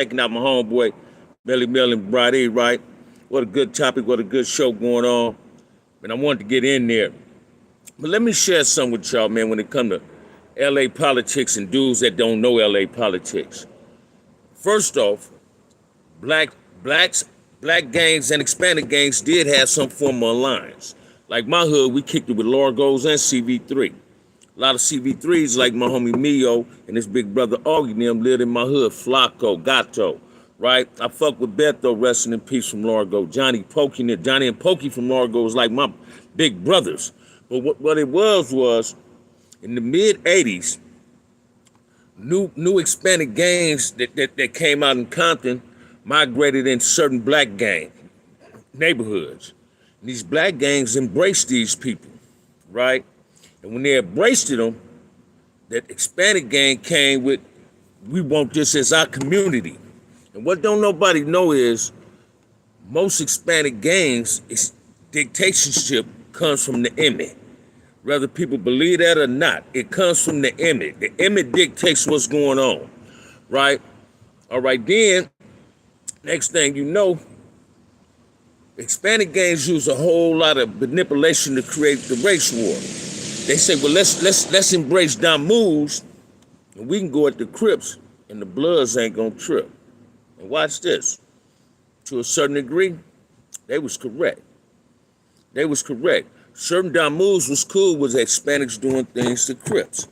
checking out my homeboy, Melly Mel and Brady, right? What a good topic, what a good show going on. And I wanted to get in there. But let me share something with y'all, man, when it comes to LA politics and dudes that don't know LA politics. First off, black blacks, black gangs and Hispanic gangs did have some form of alliance. Like my hood, we kicked it with Largos and CV3. A lot of CV3s like my homie Mio and his big brother Augie them lived in my hood, Flacco, Gato, right? I fuck with Beto, resting in peace from Largo. Johnny and Pokey from Largo was like my big brothers. But what it was in the mid 80s, new Hispanic gangs that came out in Compton migrated in certain black gang neighborhoods. And these black gangs embraced these people, right? And when they embraced them, that Hispanic gang came with, we want this as our community. And what don't nobody know is most Hispanic gangs, dictatorship comes from the image. Whether people believe that or not, it comes from the image. The image dictates what's going on, right? All right, then, next thing you know, Hispanic gangs use a whole lot of manipulation to create the race war. They say, well, let's embrace Damus, and we can go at the Crips, and the Bloods ain't gonna trip. And watch this. To a certain degree, they was correct. Certain Damus was cool with Hispanics doing things to Crips.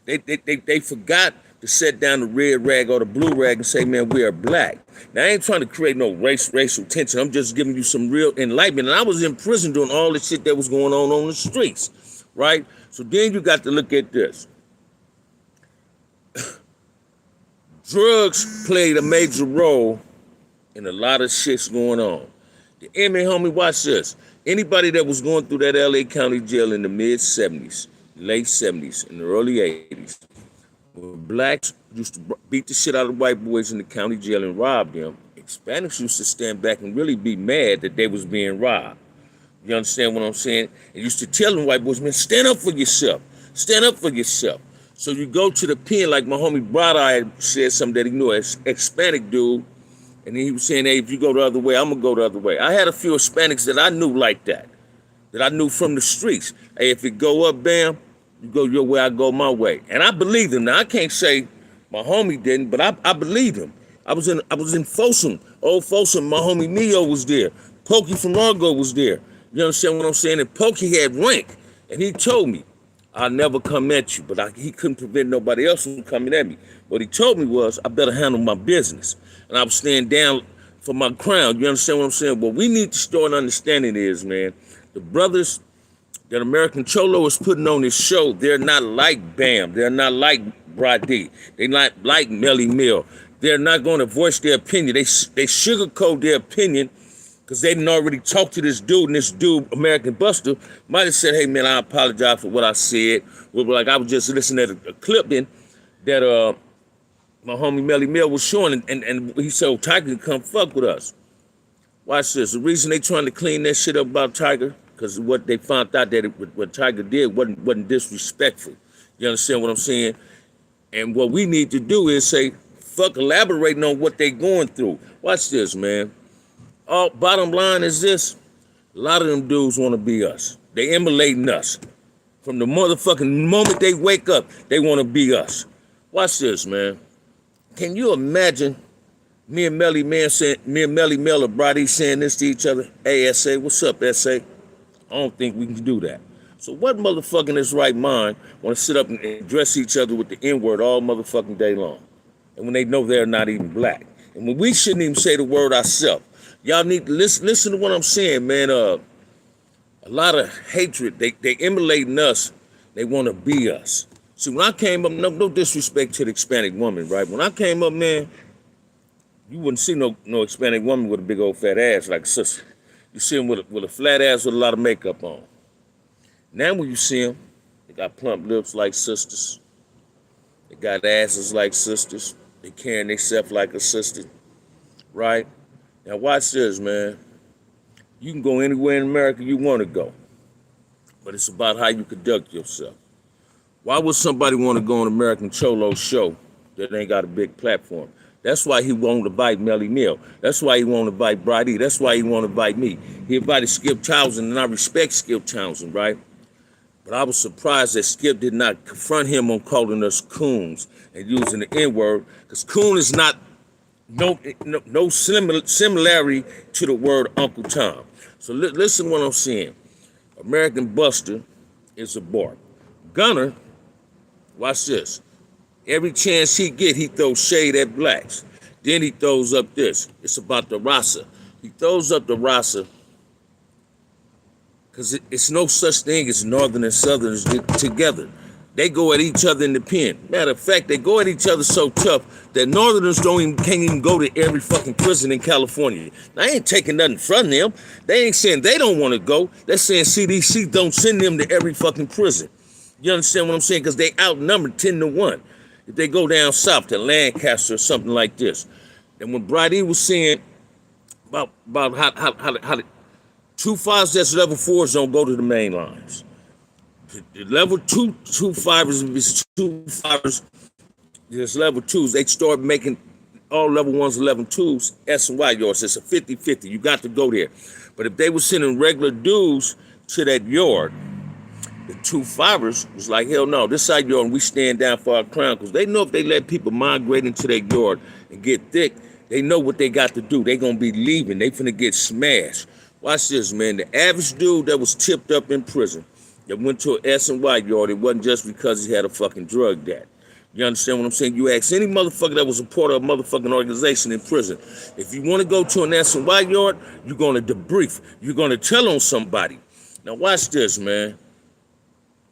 They forgot to set down the red rag or the blue rag and say, man, we are black. Now, I ain't trying to create no racial tension. I'm just giving you some real enlightenment. And I was in prison doing all the shit that was going on the streets, right? So then you got to look at this. Drugs played a major role in a lot of shit's going on. The enemy, homie, watch this. Anybody that was going through that LA County jail in the mid 70s, late 70s, and the early 80s, where blacks used to beat the shit out of white boys in the county jail and rob them, Hispanics used to stand back and really be mad that they was being robbed. You understand what I'm saying? And used to tell them white boys, man, stand up for yourself. Stand up for yourself. So you go to the pen, like my homie Brada said something that he knew, an Hispanic dude, and he was saying, hey, if you go the other way, I'm going to go the other way. I had a few Hispanics that I knew like that I knew from the streets. Hey, if it go up, bam, you go your way, I go my way. And I believed him. Now, I can't say my homie didn't, but I believed him. I was in Folsom, old Folsom. My homie Mio was there. Pokey from Largo was there. You understand what I'm saying? And Pokey had rank, and he told me, I'll never come at you, but he couldn't prevent nobody else from coming at me. What he told me was, I better handle my business. And I was staying down for my crown. You understand what I'm saying? What we need to start understanding is, man, the brothers that American Cholo is putting on this show, they're not like Bam. They're not like Brady. They're not like Melly Mill. They're not going to voice their opinion. They sugarcoat their opinion because they didn't already talk to this dude, and this dude, American Buster, might have said, hey, man, I apologize for what I said. Well, like I was just listening to a clip that my homie Melly Mill was showing, and he said, oh, Tiger can come fuck with us. Watch this. The reason they trying to clean that shit up about Tiger, because what they found out that what Tiger did wasn't disrespectful. You understand what I'm saying? And what we need to do is say, fuck elaborating on what they going through. Watch this, man. Bottom line is this. A lot of them dudes want to be us. They emulating us. From the motherfucking moment they wake up, they want to be us. Watch this, man. Can you imagine me and Melly Mel or Brady saying this to each other? Hey, S.A., what's up, S.A.? I don't think we can do that. So what motherfucker in his right mind want to sit up and address each other with the N-word all motherfucking day long? And when they know they're not even black. And when we shouldn't even say the word ourselves. Y'all need to listen to what I'm saying, man. A lot of hatred. They emulating us. They want to be us. See, when I came up, no disrespect to the Hispanic woman, right? When I came up, man, you wouldn't see no Hispanic woman with a big old fat ass like a sister. You see them with a flat ass with a lot of makeup on. Now when you see them, they got plump lips like sisters. They got asses like sisters. They carrying themselves like a sister, right? Now watch this, man. You can go anywhere in America you want to go, but it's about how you conduct yourself. Why would somebody want to go on American Cholo's show that ain't got a big platform? That's why he won't invite Melly Mill. That's why he won't invite Brady. That's why he won't invite me. He invited Skip Townsend, and I respect Skip Townsend, right? But I was surprised that Skip did not confront him on calling us coons and using the N-word, because coon is not no similarity to the word Uncle Tom. So listen to what I'm saying. American Buster is a bark. Gunner, watch this. Every chance he get, he throws shade at blacks. Then he throws up this. It's about the Rasa. He throws up the Rasa because it's no such thing as Northern and Southerners together. They go at each other in the pen. Matter of fact, they go at each other so tough that Northerners can't even go to every fucking prison in California. Now, I ain't taking nothing from them. They ain't saying they don't want to go. They're saying CDC don't send them to every fucking prison. You understand what I'm saying? Because they outnumbered 10-1. If they go down south to Lancaster or something like this. And when Brady was saying about how the 2.5s that's level 4s don't go to the main lines. The level 2.5s, is 2.5s, there's level 2s. They start making all level 1s and level 2s S and Y yards. It's a 50-50. You got to go there. But if they were sending regular dudes to that yard, the 2.5ers was like, hell no, this side yard, and we stand down for our crown, because they know if they let people migrate into their yard and get thick, they know what they got to do. They gonna be leaving. They finna get smashed. Watch this, man. The average dude that was tipped up in prison, that went to an S and Y yard, it wasn't just because he had a fucking drug debt. You understand what I'm saying? You ask any motherfucker that was a part of a motherfucking organization in prison, if you want to go to an S and Y yard, you're gonna debrief. You're gonna tell on somebody. Now watch this, man.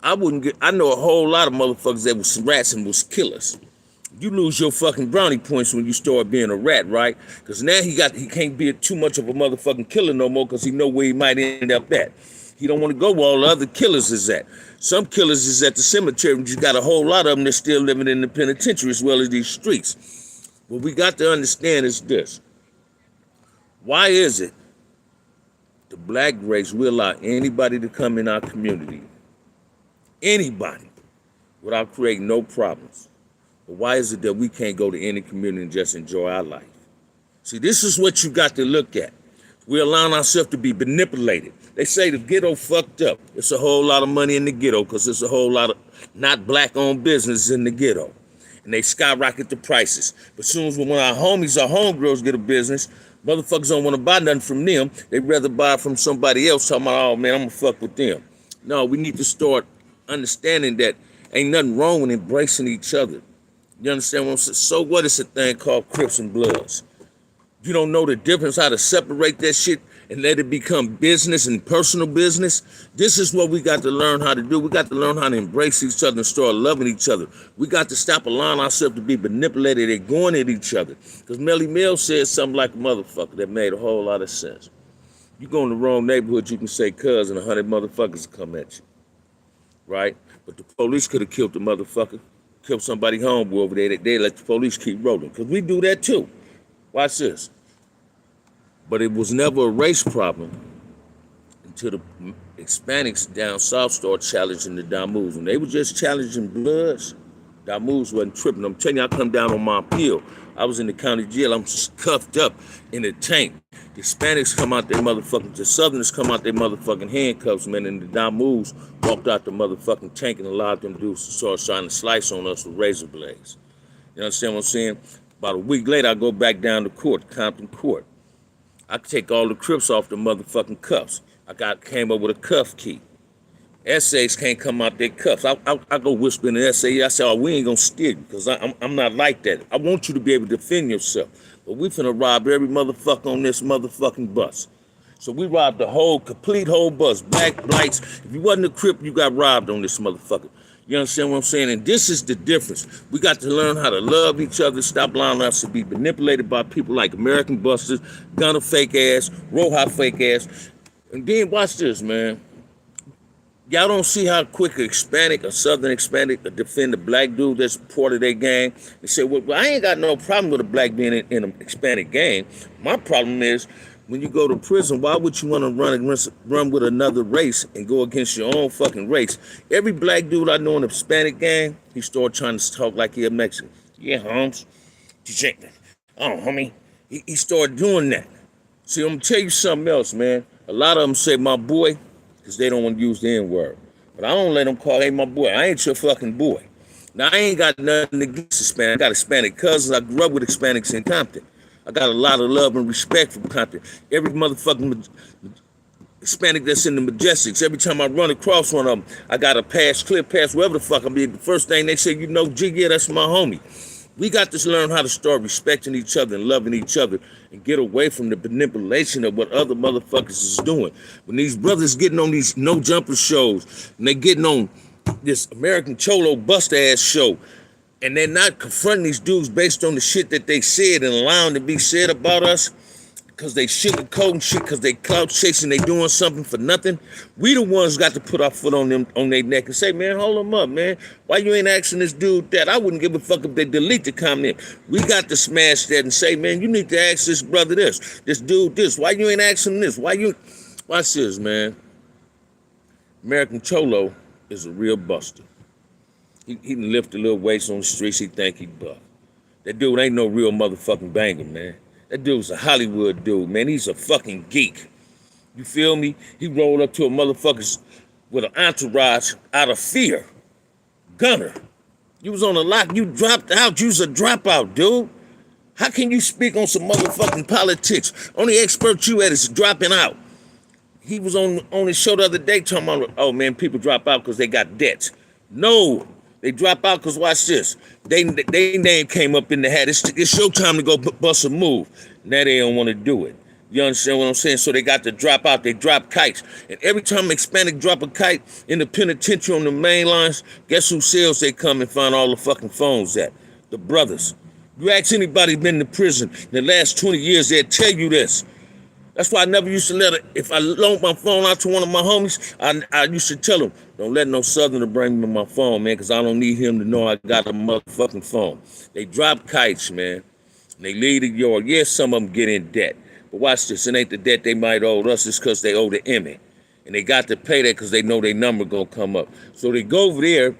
I know a whole lot of motherfuckers that was rats and was killers. You lose your fucking brownie points when you start being a rat, right? Because now he can't be too much of a motherfucking killer no more, because he know where he might end up at. He don't want to go where all the other killers is at. Some killers is at the cemetery, but you got a whole lot of them that's still living in the penitentiary as well as these streets. What we got to understand is this. Why is it the black race will allow anybody to come in our community, anybody, without creating no problems? But why is it that we can't go to any community and just enjoy our life? See, this is what you got to look at. We're allowing ourselves to be manipulated. They say the ghetto fucked up. It's a whole lot of money in the ghetto because there's a whole lot of not black-owned businesses in the ghetto. And they skyrocket the prices. But as soon as one of our homies or homegirls get a business, motherfuckers don't want to buy nothing from them. They'd rather buy it from somebody else talking about, oh, man, I'm going to fuck with them. No, we need to start understanding that ain't nothing wrong with embracing each other. You understand what I'm saying? So what is a thing called Crips and Bloods? You don't know the difference, how to separate that shit and let it become business and personal business. This is what we got to learn how to do. We got to learn how to embrace each other and start loving each other. We got to stop allowing ourselves to be manipulated and going at each other. Because Melly Mill said something like a motherfucker that made a whole lot of sense. You go in the wrong neighborhood, you can say cuz, and 100 motherfuckers will come at you. Right? But the police could have killed the motherfucker. Killed somebody homeboy over there. They let the police keep rolling. Because we do that too. Watch this. But it was never a race problem until the Hispanics down south started challenging the Damus. When they were just challenging Bloods, Damus wasn't tripping. I'm telling you, I come down on my appeal. I was in the county jail. I'm just cuffed up in a tank. The Hispanics come out their motherfucking, the Southerners come out their motherfucking handcuffs, man, and the Damus walked out the motherfucking tank and allowed them to do start trying to slice on us with razor blades. You understand what I'm saying? About a week later, I go back down to court, Compton Court. I could take all the Crips off the motherfucking cuffs. Came up with a cuff key. Essays can't come out their cuffs. I go whisper in the essay. I say, oh, we ain't gonna steal you, because I'm not like that. I want you to be able to defend yourself. But we finna rob every motherfucker on this motherfucking bus. So we robbed the complete whole bus. Black, whites. If you wasn't a Crip, you got robbed on this motherfucker. You understand what I'm saying? And this is the difference. We got to learn how to love each other, stop allowing us to be manipulated by people like American Busters, Gunner fake ass, Roja fake ass. And then watch this, man. Y'all don't see how quick a Southern Hispanic defend a black dude that's part of their gang. They say, well, I ain't got no problem with a black being in an Hispanic gang. My problem is, when you go to prison, why would you want to run with another race and go against your own fucking race? Every black dude I know in a Hispanic gang, he started trying to talk like he a Mexican. Yeah, Holmes. Oh, homie. He started doing that. See, I'm gonna tell you something else, man. A lot of them say my boy, because they don't want to use the N-word. But I don't let them call, hey, my boy. I ain't your fucking boy. Now, I ain't got nothing against Hispanic. I got Hispanic cousins. I grew up with Hispanics in Compton. I got a lot of love and respect from Compton. Every motherfucking Hispanic that's in the Majestics, every time I run across one of them, I got a pass, clear pass, wherever the fuck I'm in. The first thing they say, you know, G, yeah, that's my homie. We got to learn how to start respecting each other and loving each other and get away from the manipulation of what other motherfuckers is doing. When these brothers getting on these no jumper shows and they getting on this American Cholo Buster ass show and they're not confronting these dudes based on the shit that they said and allowing to be said about us, because they sugarcoating shit, because they clout chasing, they doing something for nothing. We the ones got to put our foot on them, on their neck and say, man, hold them up, man. Why you ain't asking this dude that? I wouldn't give a fuck if they delete the comment. We got to smash that and say, man, you need to ask this brother this dude this. Why you ain't asking this? Why you? Watch this, man. American Cholo is a real buster. He can lift a little weights on the streets. He think he buff. That dude ain't no real motherfucking banger, man. That dude's a Hollywood dude, man. He's a fucking geek. You feel me? He rolled up to a motherfucker with an entourage out of fear. Gunner. You was on a lock. You dropped out. You was a dropout, dude. How can you speak on some motherfucking politics? Only expert you at is dropping out. He was on his show the other day talking about, oh, man, people drop out because they got debts. No. They drop out because, watch this, they name came up in the hat. It's your time to go bust a move. Now they don't want to do it. You understand what I'm saying? So they got to drop out. They drop kites. And every time Hispanic drop a kite in the penitentiary on the main lines, guess who cells they come and find all the fucking phones at? The brothers. You ask anybody been to prison in the last 20 years, they'll tell you this. That's why I never used to let her, if I loaned my phone out to one of my homies, I used to tell him, don't let no Southerner bring me my phone, man, because I don't need him to know I got a motherfucking phone. They drop kites, man. And they leave the yard. Yes, some of them get in debt. But watch this. It ain't the debt they might owe us. It's because they owe the Emmy. And they got to pay that because they know their number going to come up. So they go over there,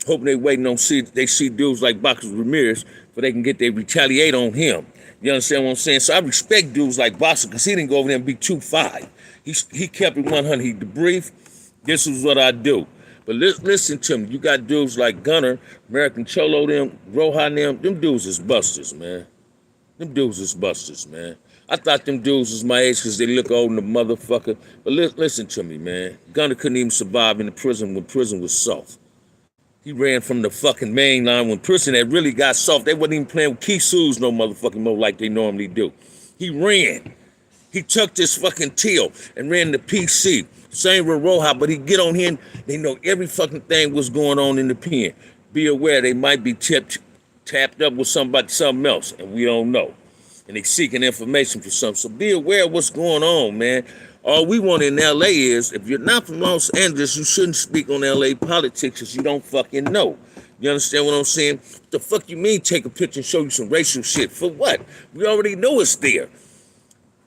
hoping they waiting on they see dudes like Boxer Ramirez, so they can get they retaliate on him. You understand what I'm saying? So I respect dudes like Boxer because he didn't go over there and be 2-5. He kept it 100. He debriefed. This is what I do. But listen to me. You got dudes like Gunner, American Cholo, them, Rohan, them dudes is busters, man. Them dudes is busters, man. I thought them dudes was my age because they look old in the motherfucker. But listen to me, man. Gunner couldn't even survive in the prison when prison was soft. He ran from the fucking main line when prison had really got soft. They wasn't even playing with key sues no motherfucking more like they normally do. He ran. He tucked his fucking tail and ran the PC. Same with Roja, but he get on here and they know every fucking thing was going on in the pen. Be aware they might be tapped up with something else, and we don't know. And they seeking information for something. So be aware of what's going on, man. All we want in LA is, if you're not from Los Angeles, you shouldn't speak on LA politics because you don't fucking know. You understand what I'm saying? What the fuck you mean take a picture and show you some racial shit? For what? We already know it's there.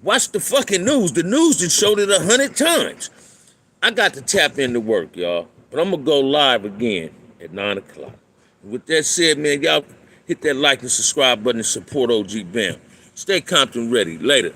Watch the fucking news. The news just showed it 100 times. I got to tap into work, y'all. But I'm going to go live again at 9 o'clock. With that said, man, y'all hit that like and subscribe button and support OG Bam. Stay Compton ready. Later.